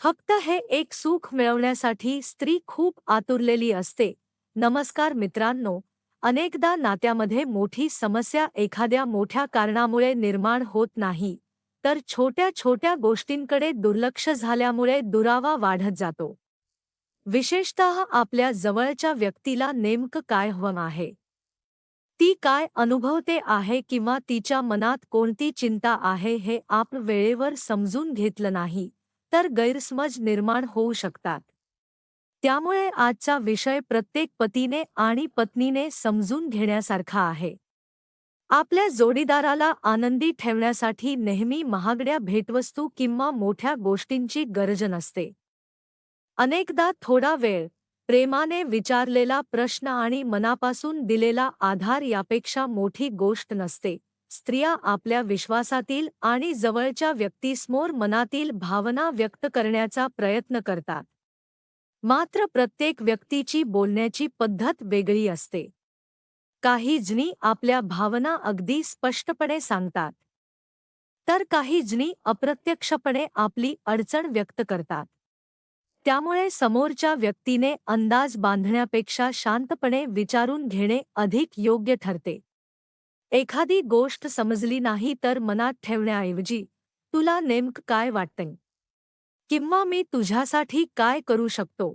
फक्त हे एक सुख मिळवण्यासाठी स्त्री खूप आतुरलेली असते. नमस्कार मित्रांनो, अनेकदा नात्यामध्ये मोठी समस्या एखाद्या मोठ्या कारणामुळे निर्माण होत नाही, तर छोट्या छोट्या गोष्टींकडे दुर्लक्ष झाल्यामुळे दुरावा वाढत जातो. विशेषतः आपल्या जवळच्या व्यक्तीला नेमकं काय हवं आहे, ती काय अनुभवते आहे किंवा तिच्या मनात कोणती चिंता आहे हे आपण वेळेवर समजून घेतलं नाही तर गैरसमज निर्माण होऊ शकतात. त्यामुळे आजचा विषय प्रत्येक पतीने आणि पत्नीने समजून घेण्यासारखा आहे. आपल्या जोडीदाराला आनंदी ठेवण्यासाठी नेहमी महागड्या भेटवस्तू किंवा मोठ्या गोष्टींची गरज नसते. अनेकदा थोडा वेळ, प्रेमाने विचारलेला प्रश्न आणि मनापासून दिलेला आधार यापेक्षा मोठी गोष्ट नसते. स्त्रिया आपल्या विश्वासातील आणि जवळच्या व्यक्तीसमोर मनातील भावना व्यक्त करण्याचा प्रयत्न करतात. मात्र प्रत्येक व्यक्तीची बोलण्याची पद्धत वेगळी असते. काही जणी आपल्या भावना अगदी स्पष्टपणे सांगतात, तर काही जणी अप्रत्यक्षपणे आपली अडचण व्यक्त करतात. त्यामुळे समोरच्या व्यक्तीने अंदाज बांधण्यापेक्षा शांतपणे विचारून घेणे अधिक योग्य ठरते. एखादी गोष्ट समजली नाही तर मनात ठेवण्याऐवजी, तुला नेमकं काय वाटतंय? किंवा मी तुझ्यासाठी काय करू शकतो?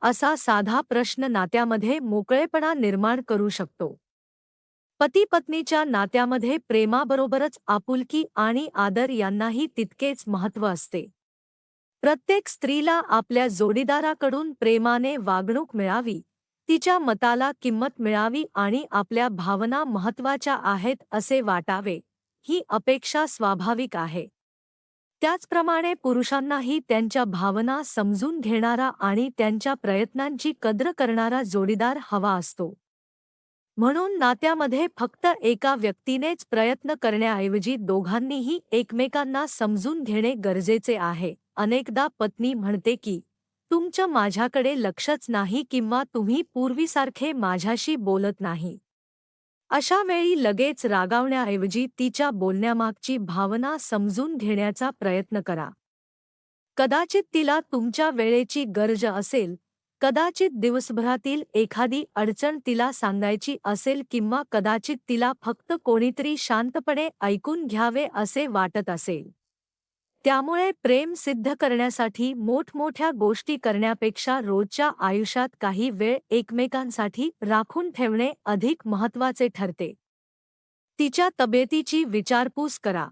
असा साधा प्रश्न नात्यामध्ये मोकळेपणा निर्माण करू शकतो. पती-पत्नीच्या नात्यामध्ये प्रेमाबरोबरच आपुलकी आणि आदर यांनाही तितकेच महत्त्व असते. प्रत्येक स्त्रीला आपल्या जोडीदाराकडून प्रेमाने वागणूक मिळावी, तिच्या मताला किंमत मिळावी आणि आपल्या भावना महत्त्वाच्या आहेत असे वाटावे, ही अपेक्षा स्वाभाविक आहे. त्याचप्रमाणे पुरुषांनाही त्यांच्या भावना समजून घेणारा आणि त्यांच्या प्रयत्नांची कद्र करणारा जोडीदार हवा असतो. म्हणून नात्यामध्ये फक्त एका व्यक्तीनेच प्रयत्न करण्याऐवजी दोघांनीही एकमेकांना समजून घेणे गरजेचे आहे. अनेकदा पत्नी म्हणते की, तुमचं माझ्याकडे लक्षच नाही किंवा तुम्ही पूर्वीसारखे माझ्याशी बोलत नाही. अशा वेळी लगेच रागावण्याऐवजी तिच्या बोलण्यामागची भावना समजून घेण्याचा प्रयत्न करा. कदाचित तिला तुमच्या वेळेची गरज असेल, कदाचित दिवसभरातील एखादी अडचण तिला सांगायची असेल किंवा कदाचित तिला फक्त कोणीतरी शांतपणे ऐकून घ्यावे असे वाटत असेल. त्यामुळे प्रेम सिद्ध करण्यासाठी मोठमोठ्या गोष्टी करण्यापेक्षा रोजच्या आयुष्यात काही वेळ एकमेकांसाठी राखून ठेवणे अधिक महत्त्वाचे ठरते. तिच्या तब्येतीची विचारपूस करा.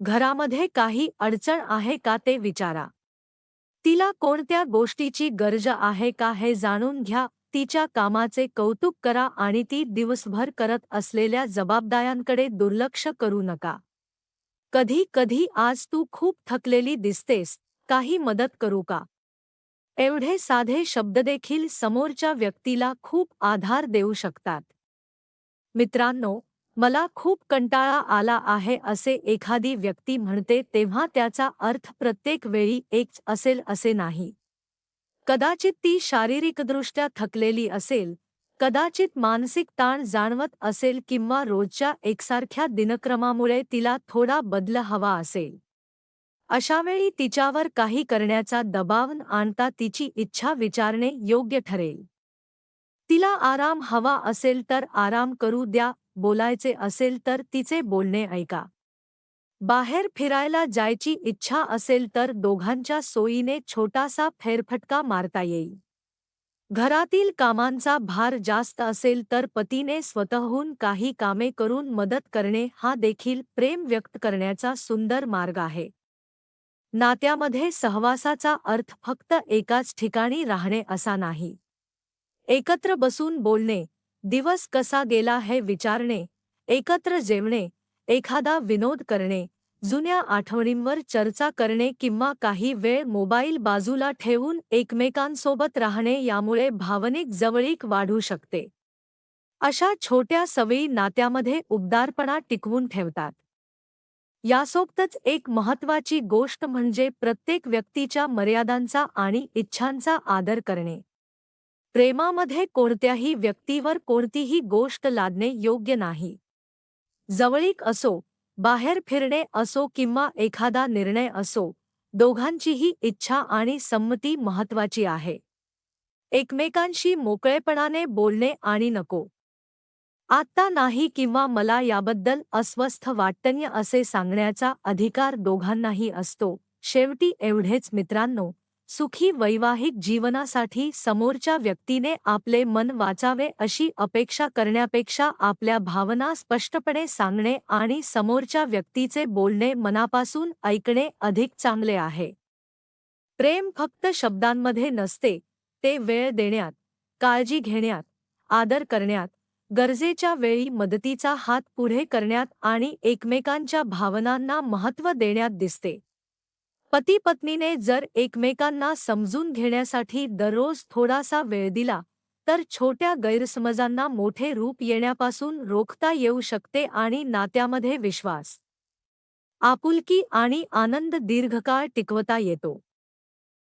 घरामध्ये काही अडचण आहे का ते विचारा. तिला कोणत्या गोष्टीची गरज आहे का हे जाणून घ्या. तिच्या कामाचे कौतुक करा आणि ती दिवसभर करत असलेल्या जबाबदाऱ्यांकडे दुर्लक्ष करू नका. कधी कधी आज तू खूप थकलेली दिसतेस, काही मदत करू का? एवढे साधे शब्द देखील समोरच्या व्यक्तीला खूप आधार देऊ शकतात. मित्रांनो, मला खूप कंटाळा आला आहे असे एखादी व्यक्ती म्हणते तेव्हा त्याचा अर्थ प्रत्येक वेळी एकच असेल असे नाही. कदाचित ती शारीरिकदृष्ट्या थकलेली असेल, कदाचित मानसिक ताण जाणवत असेल किंवा रोजच्या एकसारख्या दिनक्रमामुळे तिला थोडा बदल हवा असेल. अशावेळी तिच्यावर काही करण्याचा दबाव न आणता तिची इच्छा विचारणे योग्य ठरेल. तिला आराम हवा असेल तर आराम करू द्या, बोलायचे असेल तर तिचे बोलणे ऐका. बाहेर फिरायला जायची इच्छा असेल तर दोघांच्या सोयीने छोटासा फेरफटका मारता येईल. घरातील कामांचा भार जास्त असेल तर पतीने स्वतःहून काही कामे करून मदत करणे हा देखील प्रेम व्यक्त करण्याचा सुंदर मार्ग आहे. नात्यामध्ये सहवासाचा अर्थ फक्त एकाच ठिकाणी राहणे असा नाही. एकत्र बसून बोलणे, दिवस कसा गेला हे विचारणे, एकत्र जेवणे, एखादा विनोद करणे, जुन्या आठवणींवर चर्चा करणे किंवा काही वेळ मोबाईल बाजूला ठेवून एकमेकांसोबत राहणे यामुळे भावनिक जवळीक वाढू शकते. अशा छोट्या सवयी नात्यामध्ये उबदारपणा टिकवून ठेवतात. यासोबतच एक महत्त्वाची गोष्ट म्हणजे प्रत्येक व्यक्तीच्या मर्यादांचा आणि इच्छांचा आदर करणे. प्रेमामध्ये कोणत्याही व्यक्तीवर कोणतीही गोष्ट लादणे योग्य नाही. जवळीक असो, बाहेर फिरणे असो किंवा एखादा निर्णय असो, दोघांचीही इच्छा आणि संमती महत्त्वाची आहे. एकमेकांशी मोकळेपणाने बोलणे आणि नको आत्ता नाही किंवा मला याबद्दल अस्वस्थ वाटतंय असे सांगण्याचा अधिकार दोघांनाही असतो. शेवटी एवढेच मित्रांनो, सुखी वैवाहिक जीवनासाठी समोरच्या व्यक्तीने आपले मन वाचावे अशी अपेक्षा करण्यापेक्षा आपल्या भावना स्पष्टपणे सांगणे आणि समोरच्या व्यक्तीचे बोलणे मनापासून ऐकणे अधिक चांगले आहे. प्रेम फक्त शब्दांमध्ये नसते, ते वेळ देण्यात, काळजी घेण्यात, आदर करण्यात, गरजेच्या वेळी मदतीचा हात पुढे करण्यात आणि एकमेकांच्या भावनांना महत्त्व देण्यात दिसते. पती-पत्नीने जर एकमेकांना समजून घेण्यासाठी दररोज थोडासा वेळ दिला, तर छोट्या गैरसमजांना मोठे रूप येण्यापासून रोखता येऊ शकते आणि नात्यामध्ये विश्वास, आपुलकी आणि आनंद दीर्घकाळ टिकवता येतो.